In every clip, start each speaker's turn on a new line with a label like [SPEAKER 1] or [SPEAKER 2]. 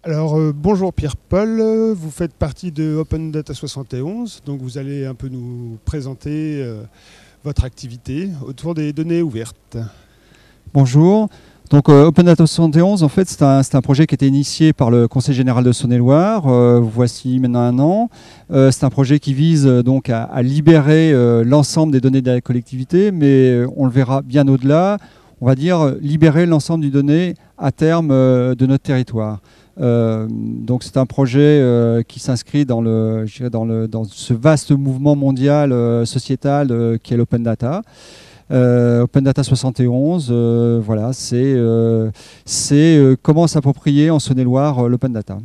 [SPEAKER 1] Alors bonjour Pierre-Paul, vous faites partie de Open Data 71, donc vous allez un peu nous présenter votre activité autour des données ouvertes.
[SPEAKER 2] Bonjour, donc Open Data 71 en fait c'est un projet qui a été initié par le Conseil général de Saône-et-Loire, voici maintenant un an. C'est un projet qui vise donc à libérer l'ensemble des données de la collectivité, mais on le verra bien au-delà, on va dire libérer l'ensemble des données à terme de notre territoire. Donc c'est un projet qui s'inscrit dans ce vaste mouvement mondial sociétal qui est l'Open Data. Open Data 71, voilà, c'est comment s'approprier en Saône-et-Loire l'Open Data.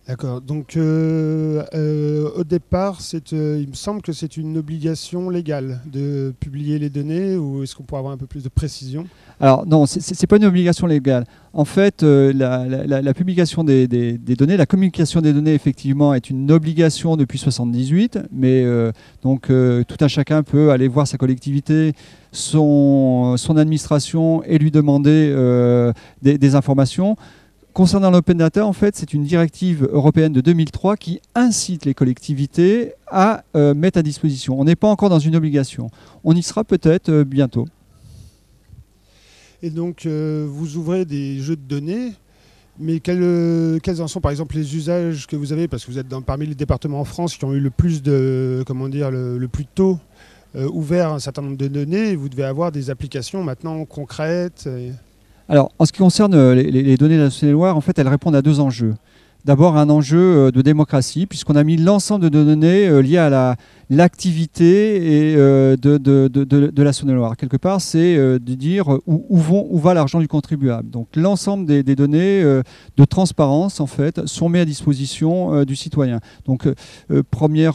[SPEAKER 1] D'accord, donc au départ, il me semble que c'est une obligation légale de publier les données, ou est-ce qu'on pourrait avoir un peu plus de précision ?
[SPEAKER 2] Alors non, c'est pas une obligation légale. En fait, la publication des données, la communication des données, effectivement, est une obligation depuis 1978, mais donc tout un chacun peut aller voir sa collectivité, son administration et lui demander des informations. Concernant l'Open Data, en fait, c'est une directive européenne de 2003 qui incite les collectivités à mettre à disposition. On n'est pas encore dans une obligation. On y sera peut-être bientôt.
[SPEAKER 1] Et donc, vous ouvrez des jeux de données, mais quels en sont, par exemple, les usages que vous avez ? Parce que vous êtes parmi les départements en France qui ont eu le plus le plus tôt ouvert un certain nombre de données. Et vous devez avoir des applications maintenant concrètes.
[SPEAKER 2] Alors, en ce qui concerne les données de la Saône-et-Loire, en fait, elles répondent à deux enjeux. D'abord, un enjeu de démocratie, puisqu'on a mis l'ensemble de données liées à l'activité de la Saône-et-Loire. Quelque part, c'est de dire où va l'argent du contribuable. Donc, l'ensemble des données de transparence, en fait, sont mises à disposition du citoyen. Donc, premier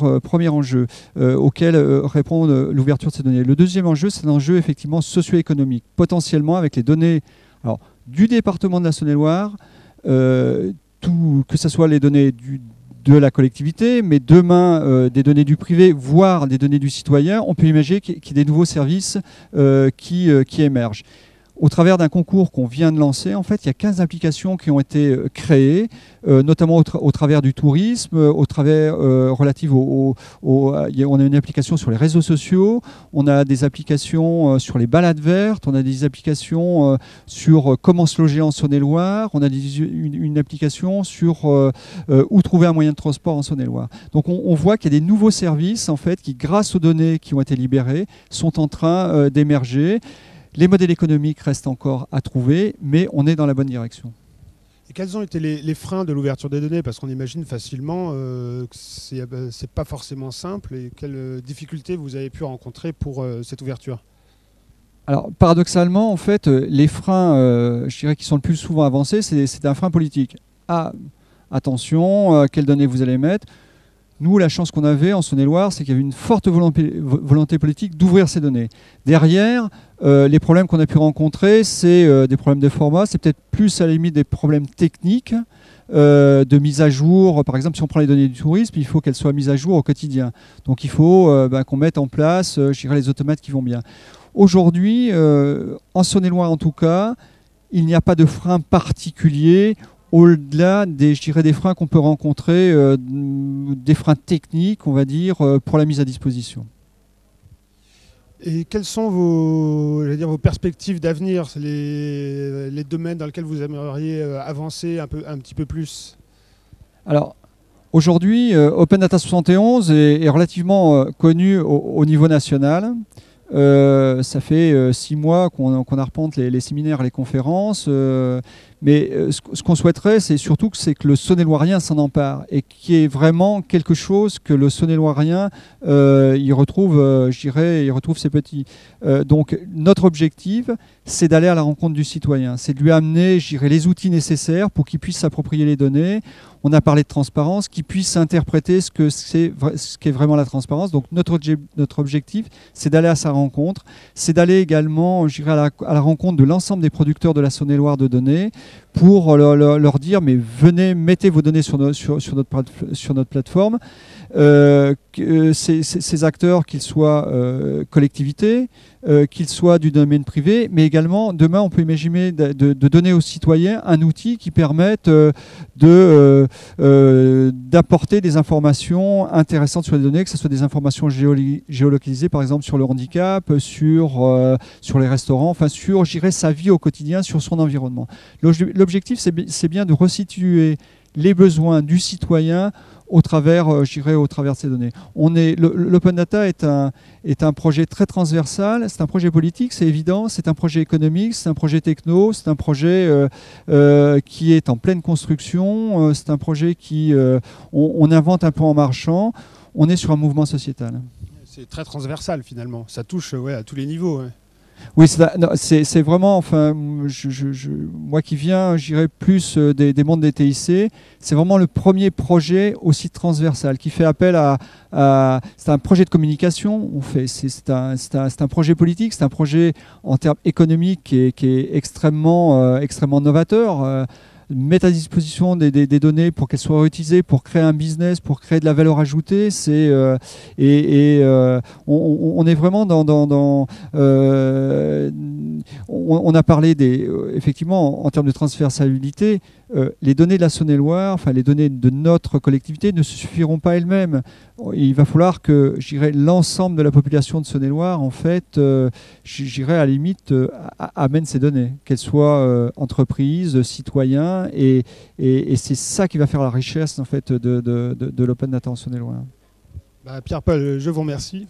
[SPEAKER 2] enjeu auquel répond l'ouverture de ces données. Le deuxième enjeu, c'est un enjeu effectivement socio-économique, potentiellement avec les données du département de la Saône-et-Loire, que ce soit les données de la collectivité, mais demain des données du privé, voire des données du citoyen, on peut imaginer qu'il y ait des nouveaux services qui émergent. Au travers d'un concours qu'on vient de lancer, en fait, il y a 15 applications qui ont été créées, notamment au travers du tourisme, au travers relative on a une application sur les réseaux sociaux, on a des applications sur les balades vertes, on a des applications sur comment se loger en Saône-et-Loire, on a une application sur où trouver un moyen de transport en Saône-et-Loire. Donc on voit qu'il y a des nouveaux services, en fait, qui, grâce aux données qui ont été libérées, sont en train d'émerger. Les modèles économiques restent encore à trouver, mais on est dans la bonne direction.
[SPEAKER 1] Et quels ont été les freins de l'ouverture des données ? Parce qu'on imagine facilement que c'est pas forcément simple. Et quelles difficultés vous avez pu rencontrer pour cette ouverture ?
[SPEAKER 2] Alors, paradoxalement, en fait, les freins, je dirais, qui sont le plus souvent avancés, c'est un frein politique. Attention, quelles données vous allez mettre ? Nous, la chance qu'on avait en Saône-et-Loire, c'est qu'il y avait une forte volonté politique d'ouvrir ces données. Derrière, les problèmes qu'on a pu rencontrer, c'est des problèmes de format, c'est peut-être plus à la limite des problèmes techniques, de mise à jour. Par exemple, si on prend les données du tourisme, il faut qu'elles soient mises à jour au quotidien. Donc il faut qu'on mette en place, je dirais, les automates qui vont bien. Aujourd'hui, en Saône-et-Loire en tout cas, il n'y a pas de frein particulier au-delà des freins qu'on peut rencontrer, des freins techniques, on va dire, pour la mise à disposition.
[SPEAKER 1] Et quelles sont vos perspectives d'avenir, les domaines dans lesquels vous aimeriez avancer un petit peu plus ?
[SPEAKER 2] Alors, aujourd'hui, Open Data 71 est relativement connu au niveau national. Ça fait 6 mois qu'on arpente les séminaires, les conférences, mais ce qu'on souhaiterait, c'est surtout que le Saône-et-Loirien s'en empare et qu'il y ait vraiment quelque chose que le Saône-et-Loirien il retrouve ses petits. Donc notre objectif, c'est d'aller à la rencontre du citoyen, c'est de lui amener, les outils nécessaires pour qu'il puisse s'approprier les données. On a parlé de transparence, qu'il puisse interpréter ce qu'est vraiment la transparence. Donc notre objectif, c'est d'aller à sa rencontre rencontre, c'est d'aller également, je dirais, à la rencontre de l'ensemble des producteurs de la Saône-et-Loire de données pour leur dire, mais venez, mettez vos données sur notre plateforme. Ces acteurs, qu'ils soient collectivités, qu'ils soient du domaine privé, mais également, demain, on peut imaginer de donner aux citoyens un outil qui permette d'apporter des informations intéressantes sur les données, que ce soit des informations géolocalisées, par exemple, sur le handicap, sur les restaurants, enfin, sur, je dirais, sa vie au quotidien, sur son environnement. L'objectif, c'est bien de resituer les besoins du citoyen au travers, je dirais, au travers de ces données. L'open data est un projet très transversal, c'est un projet politique, c'est évident, c'est un projet économique, c'est un projet techno, c'est un projet qui est en pleine construction, c'est un projet on invente un peu en marchant, on est sur un mouvement sociétal.
[SPEAKER 1] C'est très transversal finalement, ça touche à tous les niveaux. Ouais.
[SPEAKER 2] Oui, c'est vraiment, enfin, moi qui viens, je dirais plus des mondes des TIC, c'est vraiment le premier projet aussi transversal qui fait appel c'est un projet de communication, c'est un projet politique, c'est un projet en termes économiques qui est extrêmement novateur. Mettre à disposition des données pour qu'elles soient réutilisées, pour créer un business, pour créer de la valeur ajoutée, on est vraiment on a parlé effectivement en termes de transversalité, les données de la Saône-et-Loire, enfin les données de notre collectivité ne suffiront pas elles-mêmes. Il va falloir que, je dirais, l'ensemble de la population de Saône-et-Loire, en fait, je dirais à la limite, amène ces données, qu'elles soient entreprises, citoyens, et c'est ça qui va faire la richesse en fait de l'open data en Saône-et-Loire.
[SPEAKER 1] Pierre-Paul, je vous remercie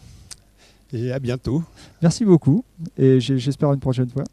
[SPEAKER 1] et à bientôt.
[SPEAKER 2] Merci beaucoup et j'espère une prochaine fois.